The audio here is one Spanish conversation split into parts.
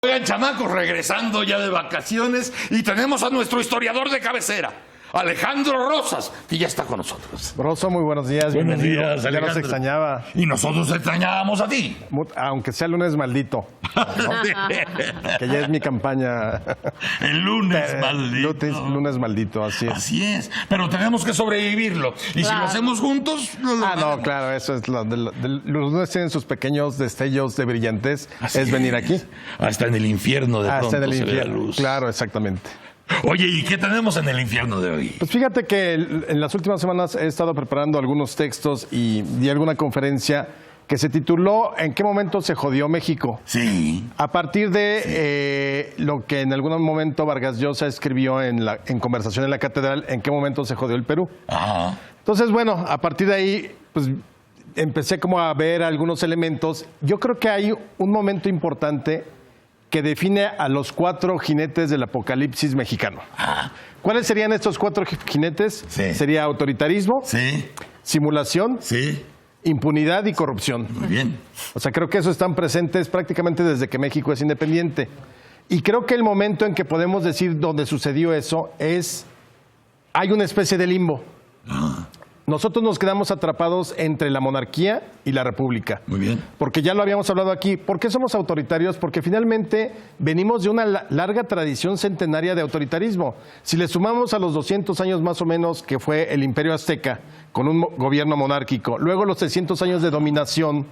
Oigan, chamacos, regresando ya de vacaciones y tenemos a nuestro historiador de cabecera, Alejandro Rosas, que ya está con nosotros. Rosso, muy buenos días. Buenos bienvenido. días, Ya Alejandro. nos extrañaba. Y nosotros extrañábamos a ti. Aunque sea lunes maldito, que ya es mi campaña. El lunes maldito. Lunes maldito, así es. Así es, pero tenemos que sobrevivirlo. Y si lo hacemos juntos, nos lo No, claro, eso es los lunes tienen sus pequeños destellos de brillantez. Así es venir aquí. Hasta en el infierno de Hasta pronto en el se ve la infierno. luz. Claro, exactamente. Oye, ¿y qué tenemos en el infierno de hoy? Pues fíjate que en las últimas semanas he estado preparando algunos textos y di alguna conferencia que se tituló ¿En qué momento se jodió México? Sí. A partir de lo que en algún momento Vargas Llosa escribió en Conversación en la Catedral, ¿en qué momento se jodió el Perú? Ajá. Entonces, bueno, a partir de ahí, pues empecé como a ver algunos elementos. Yo creo que hay un momento importante que define a los 4 jinetes del apocalipsis mexicano. ¿Cuáles serían estos 4 jinetes? Sí. Sería autoritarismo, Sí. simulación, Sí. impunidad y corrupción. Muy bien. O sea, creo que esos están presentes prácticamente desde que México es independiente. Y creo que el momento en que podemos decir donde sucedió eso es, hay una especie de limbo. Nosotros nos quedamos atrapados entre la monarquía y la república. Muy bien. Porque ya lo habíamos hablado aquí. ¿Por qué somos autoritarios? Porque finalmente venimos de una larga tradición centenaria de autoritarismo. Si le sumamos a los 200 años más o menos que fue el Imperio Azteca, con un gobierno monárquico, luego los 300 años de dominación,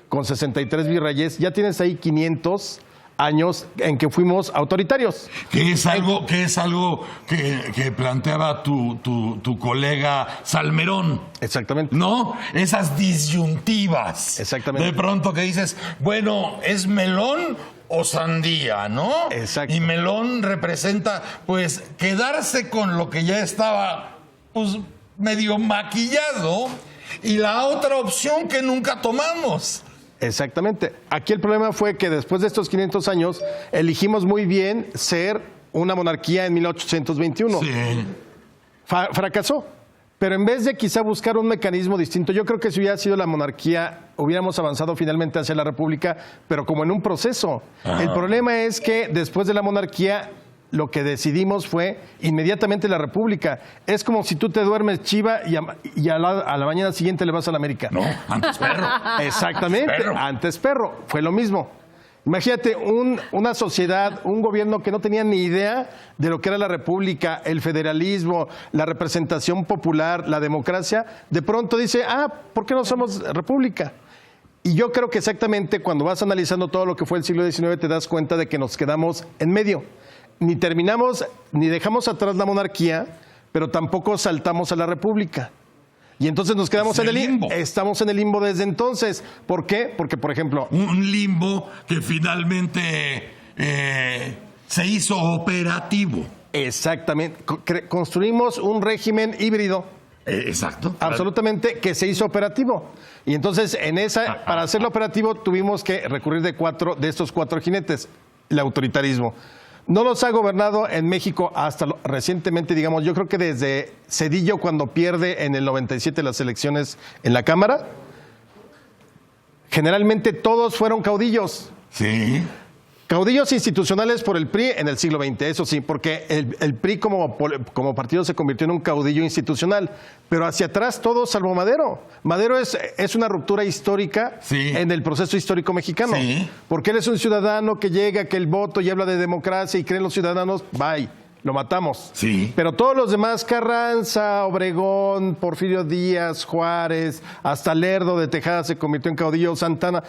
con 63 virreyes, ya tienes ahí 500 años en que fuimos autoritarios. Que es algo que planteaba tu colega Salmerón. Exactamente. ¿No? Esas disyuntivas. Exactamente. De pronto que dices, bueno, ¿es melón o sandía, no? Exacto. Y melón representa, pues, quedarse con lo que ya estaba, pues, medio maquillado. Y la otra opción que nunca tomamos. Exactamente. Aquí el problema fue que después de estos 500 años elegimos muy bien ser una monarquía en 1821. Sí. Fracasó. Pero en vez de quizá buscar un mecanismo distinto, yo creo que si hubiera sido la monarquía, hubiéramos avanzado finalmente hacia la república, pero como en un proceso. El problema es que después de la monarquía, lo que decidimos fue inmediatamente la república. Es como si tú te duermes chiva y a la mañana siguiente le vas a la América. No, antes perro. Exactamente, Perro. antes perro. Fue lo mismo. Imagínate una sociedad, un gobierno que no tenía ni idea de lo que era la república, el federalismo, la representación popular, la democracia. De pronto dice, ¿por qué no somos república? Y yo creo que exactamente cuando vas analizando todo lo que fue el siglo XIX te das cuenta de que nos quedamos en medio. Ni terminamos, ni dejamos atrás la monarquía, pero tampoco saltamos a la república. Y entonces nos quedamos en el limbo. Estamos en el limbo desde entonces. ¿Por qué? Porque, por ejemplo... Un limbo que finalmente se hizo operativo. Exactamente. Construimos un régimen híbrido. Exacto. Absolutamente, que se hizo operativo. Y entonces, para hacerlo operativo, tuvimos que recurrir de estos 4 jinetes. El autoritarismo. No nos ha gobernado en México hasta recientemente, digamos, yo creo que desde Zedillo cuando pierde en el 97 las elecciones en la Cámara, generalmente todos fueron caudillos. Sí. Caudillos institucionales por el PRI en el siglo XX, eso sí, porque el PRI como partido se convirtió en un caudillo institucional, pero hacia atrás todo salvo Madero. Madero es una ruptura histórica en el proceso histórico mexicano, porque él es un ciudadano que llega, que el voto y habla de democracia y creen los ciudadanos, bye, lo matamos. Sí. Pero todos los demás, Carranza, Obregón, Porfirio Díaz, Juárez, hasta Lerdo de Tejada se convirtió en caudillo, Santana,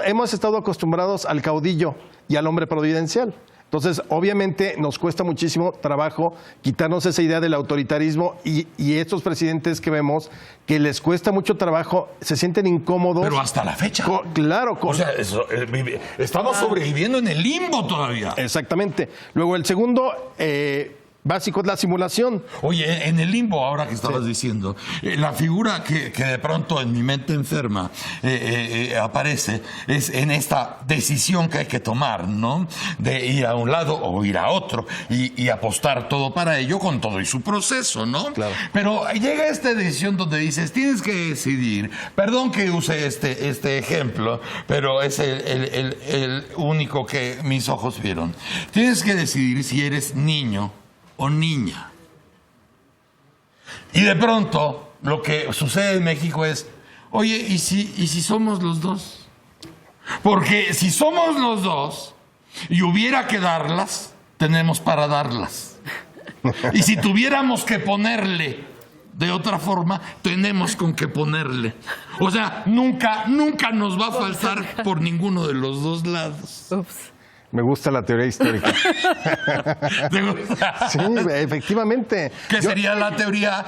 hemos estado acostumbrados al caudillo y al hombre providencial. Entonces, obviamente, nos cuesta muchísimo trabajo quitarnos esa idea del autoritarismo y estos presidentes que vemos, que les cuesta mucho trabajo, se sienten incómodos. Pero hasta la fecha. Claro. O sea, estamos sobreviviendo en el limbo todavía. Exactamente. Luego, el segundo básico es la simulación. Oye, en el limbo, ahora que estabas diciendo, la figura que de pronto en mi mente enferma aparece es en esta decisión que hay que tomar, ¿no? De ir a un lado o ir a otro y apostar todo para ello con todo y su proceso, ¿no? Claro. Pero llega esta decisión donde dices, tienes que decidir, perdón que use este ejemplo, pero es el único que mis ojos vieron. Tienes que decidir si eres niño o niña. Y de pronto, lo que sucede en México es, oye, ¿y si somos los dos? Porque si somos los dos y hubiera que darlas, tenemos para darlas. Y si tuviéramos que ponerle de otra forma, tenemos con qué ponerle. O sea, nunca nos va a faltar por ninguno de los dos lados. Ups. Me gusta la teoría histórica. ¿Te gusta? Sí, efectivamente. ¿Qué sería la teoría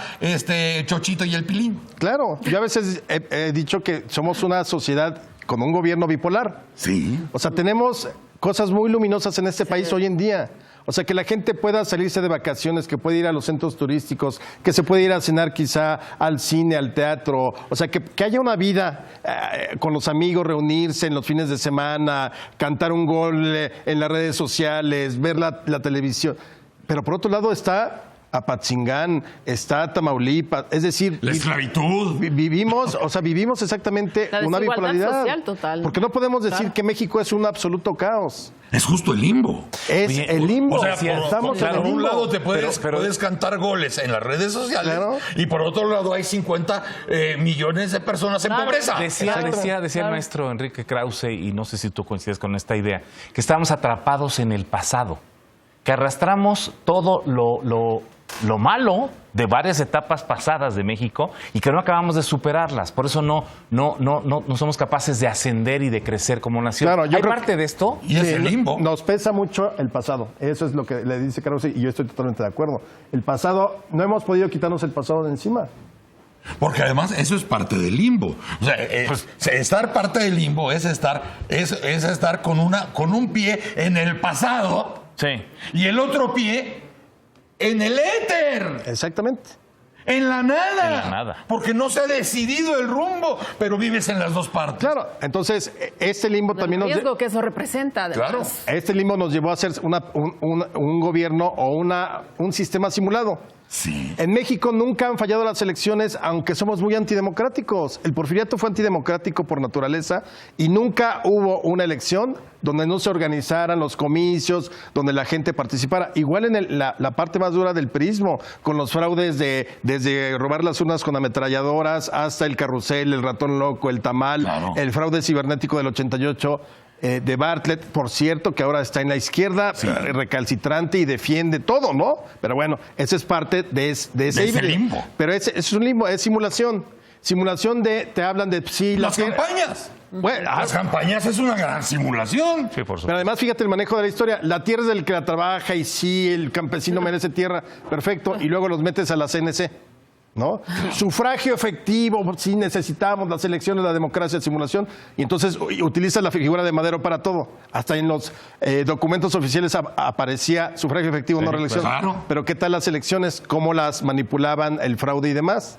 Chochito y el Pilín? Claro, yo a veces he dicho que somos una sociedad con un gobierno bipolar. Sí. O sea, tenemos cosas muy luminosas en este país hoy en día. O sea, que la gente pueda salirse de vacaciones, que puede ir a los centros turísticos, que se puede ir a cenar quizá al cine, al teatro. O sea, que haya una vida con los amigos, reunirse en los fines de semana, cantar un gol en las redes sociales, ver la televisión. Pero por otro lado está Apatzingán, está Tamaulipas, es decir, La esclavitud. vivimos exactamente La una desigualdad bipolaridad. social total. Porque no podemos decir Claro. que México es un absoluto caos. Es justo el limbo. Es Oye, el limbo. O sea, Estamos en por el un limbo. lado te puedes Pero- cantar goles en las redes sociales, Claro. y por otro lado hay 50 millones de personas en Claro. pobreza. Decía el Claro. maestro Enrique Krause, y no sé si tú coincides con esta idea, que estamos atrapados en el pasado, que arrastramos todo lo malo de varias etapas pasadas de México y que no acabamos de superarlas. Por eso no somos capaces de ascender y de crecer como nación. Claro, yo ¿Hay creo parte de esto? Y es el limbo. Nos pesa mucho el pasado. Eso es lo que le dice Krause y yo estoy totalmente de acuerdo. El pasado, no hemos podido quitarnos el pasado de encima. Porque además eso es parte del limbo. O sea, estar parte del limbo es estar con un pie en el pasado Sí. y el otro pie en el éter. Exactamente. En la nada. En la nada. Porque no se ha decidido el rumbo, pero vives en las dos partes. Claro, entonces este limbo El también riesgo que eso representa. además. Claro. este limbo nos llevó a hacer un gobierno o un sistema simulado. Sí. En México nunca han fallado las elecciones, aunque somos muy antidemocráticos. El porfiriato fue antidemocrático por naturaleza y nunca hubo una elección donde no se organizaran los comicios, donde la gente participara. Igual en la parte más dura del perismo, con los fraudes desde robar las urnas con ametralladoras hasta el carrusel, el ratón loco, el tamal, Claro. el fraude cibernético del 88. De Bartlett, por cierto, que ahora está en la izquierda, recalcitrante y defiende todo, ¿no? Pero bueno, esa es parte de ese ese limbo. Pero es un limbo, es simulación. Simulación te hablan de sí, Las campañas. Bueno, Las campañas es una gran simulación. Sí, por supuesto. pero además, fíjate el manejo de la historia. La tierra es del que la trabaja y sí, el campesino merece tierra, perfecto, y luego los metes a la CNC, ¿no? Sufragio efectivo, sí necesitamos las elecciones, la democracia, simulación, y entonces utiliza la figura de Madero para todo. Hasta en los documentos oficiales aparecía sufragio efectivo, no reelección. claro. Pero ¿qué tal las elecciones? ¿Cómo las manipulaban, el fraude y demás?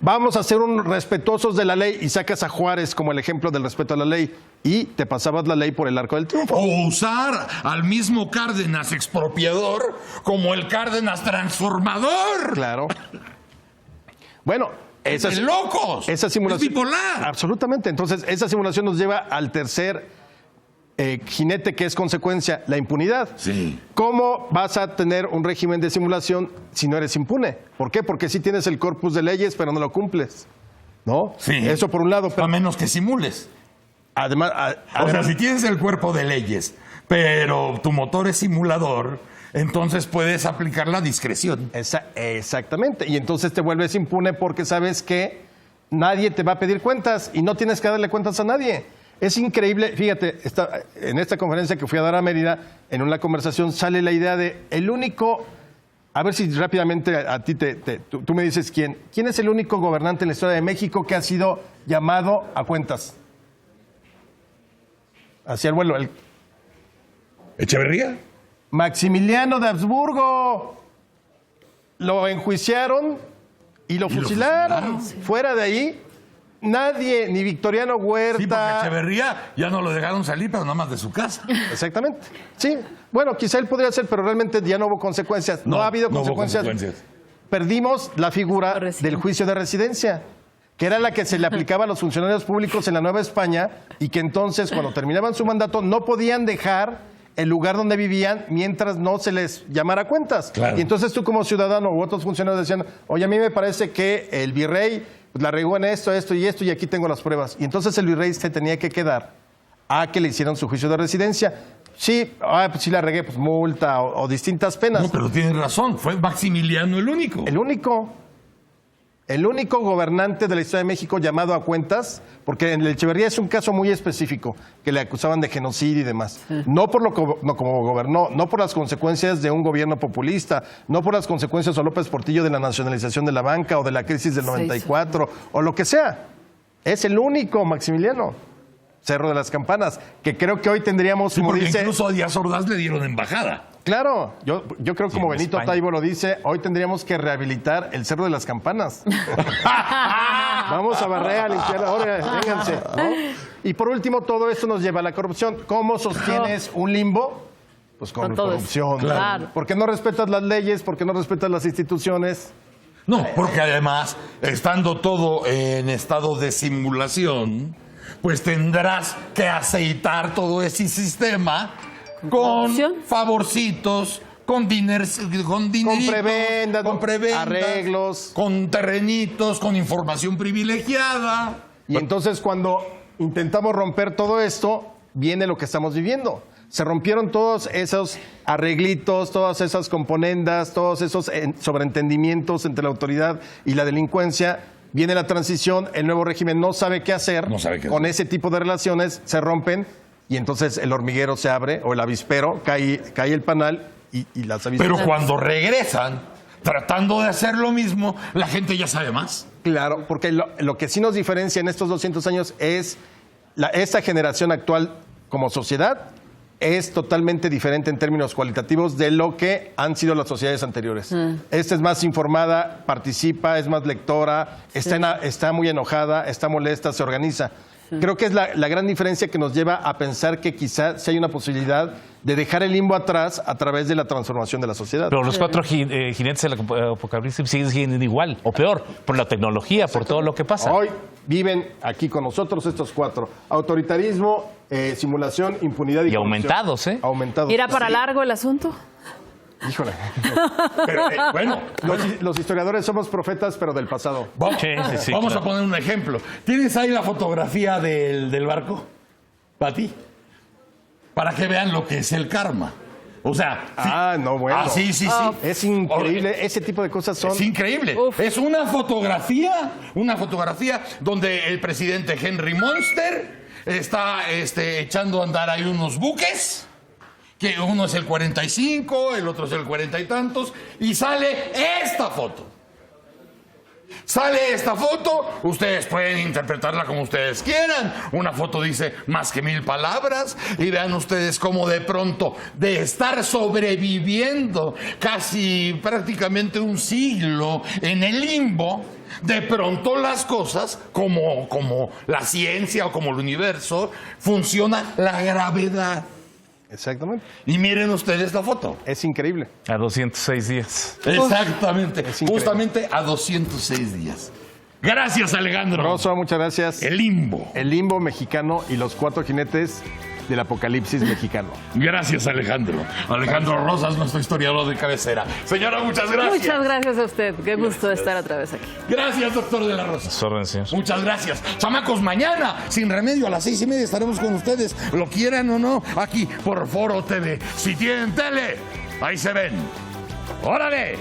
Vamos a ser respetuosos de la ley y sacas a Juárez como el ejemplo del respeto a la ley y te pasabas la ley por el arco del triunfo. O usar al mismo Cárdenas expropiador como el Cárdenas transformador. Claro. Bueno, Es de locos. esa simulación. Es bipolar. Absolutamente. Entonces, esa simulación nos lleva al tercer jinete que es consecuencia, la impunidad. Sí. ¿Cómo vas a tener un régimen de simulación si no eres impune? ¿Por qué? Porque sí tienes el corpus de leyes, pero no lo cumples. ¿No? Sí. Eso por un lado. A Pero menos que simules. además, O sea, si tienes el cuerpo de leyes, pero tu motor es simulador, entonces puedes aplicar la discreción. Exactamente. Y entonces te vuelves impune porque sabes que nadie te va a pedir cuentas y no tienes que darle cuentas a nadie. Es increíble, fíjate, en esta conferencia que fui a dar a Mérida, en una conversación sale la idea de el único, a ver si rápidamente a ti tú me dices quién es el único gobernante en la historia de México que ha sido llamado a cuentas. Hacia el vuelo, ¿Echeverría? Maximiliano de Habsburgo. lo enjuiciaron y lo fusilaron. Fuera de ahí, nadie, ni Victoriano Huerta. Sí, porque Echeverría ya no lo dejaron salir, pero nada más de su casa. Exactamente. Sí, bueno, quizá él podría ser, pero realmente ya no hubo consecuencias. No ha habido no hubo consecuencias. Perdimos la figura del juicio de residencia, que era la que se le aplicaba a los funcionarios públicos en la Nueva España y que entonces, cuando terminaban su mandato, no podían dejar el lugar donde vivían mientras no se les llamara cuentas. Claro. Y entonces tú como ciudadano u otros funcionarios decían, oye, a mí me parece que el virrey la regó en esto, esto y esto, y aquí tengo las pruebas. Y entonces el virrey se tenía que quedar a que le hicieran su juicio de residencia. Sí, pues sí la regué, pues multa o distintas penas. No, pero tienes razón, fue Maximiliano el único. El único gobernante de la historia de México llamado a cuentas, porque en el Echeverría es un caso muy específico, que le acusaban de genocidio y demás. No por lo como gobernó, no por las consecuencias de un gobierno populista, no por las consecuencias de López Portillo de la nacionalización de la banca o de la crisis del 94 o lo que sea. Es el único Maximiliano. Cerro de las Campanas, que creo que hoy tendríamos, Sí, como porque dice... incluso a Díaz Ordaz le dieron embajada. Claro, yo creo que como en Benito España. Taibo lo dice, hoy tendríamos que rehabilitar el Cerro de las Campanas. Vamos a barrer, a limpiar, ahora vénganse, ¿no? Y por último, todo esto nos lleva a la corrupción. ¿Cómo sostienes un limbo? Pues con todo corrupción. eso. Claro. ¿Por qué no respetas las leyes? ¿Por qué no respetas las instituciones? No, porque además, estando todo en estado de simulación, pues tendrás que aceitar todo ese sistema con corrupción. favorcitos, con dineritos, prebendas, arreglos. con terrenitos, con información privilegiada. Y entonces cuando intentamos romper todo esto, viene lo que estamos viviendo. Se rompieron todos esos arreglitos, todas esas componendas, todos esos sobreentendimientos entre la autoridad y la delincuencia. Viene la transición, el nuevo régimen no sabe qué hacer. No sabe qué con hacer. ese tipo de relaciones, se rompen y entonces el hormiguero se abre o el avispero, cae el panal y las avispas. Pero cuando regresan, tratando de hacer lo mismo, la gente ya sabe más. Claro, porque lo que sí nos diferencia en estos 200 años es esta generación actual como sociedad es totalmente diferente en términos cualitativos de lo que han sido las sociedades anteriores. Esta es más informada, participa, es más lectora, está muy enojada, está molesta, se organiza. Creo que es la gran diferencia que nos lleva a pensar que quizá sí hay una posibilidad de dejar el limbo atrás a través de la transformación de la sociedad. Pero los cuatro jinetes del apocalipsis siguen siendo igual, o peor, por la tecnología, por todo lo que pasa. Hoy viven aquí con nosotros estos cuatro. Autoritarismo, simulación, impunidad y corrupción. Aumentados, ¿eh? Aumentados. ¿Irá para largo el asunto? Híjole. Pero, bueno, Los historiadores somos profetas, pero del pasado. vamos, Sí, vamos claro. a poner un ejemplo. ¿Tienes ahí la fotografía del barco? ¿Para ti? Para que vean lo que es el karma. O sea... No, bueno. Sí. Es increíble. Ese tipo de cosas son... Es increíble. Es una fotografía donde el presidente Henry Monster está echando a andar ahí unos buques, que uno es el 45, el otro es el 40 y tantos, y sale esta foto. Sale esta foto, ustedes pueden interpretarla como ustedes quieran. Una foto dice más que 1000 palabras y vean ustedes cómo de pronto, de estar sobreviviendo casi prácticamente un siglo en el limbo, de pronto las cosas, como la ciencia o como el universo, funciona la gravedad. Exactamente. Y miren ustedes la foto. Es increíble. A 206 días. Exactamente, Es increíble. justamente a 206 días. Gracias, Alejandro. Rosso, muchas gracias. El limbo. El limbo mexicano y los cuatro jinetes del apocalipsis mexicano. Gracias, Alejandro. Alejandro Rosas, nuestro historiador de cabecera. Señora, muchas gracias. Muchas gracias a usted. Qué gusto estar otra vez aquí. Gracias, doctor de la Rosa. Sorry, señor. Muchas gracias. Chamacos, mañana, sin remedio, a las 6:30 estaremos con ustedes, lo quieran o no, aquí por Foro TV. Si tienen tele, ahí se ven. ¡Órale!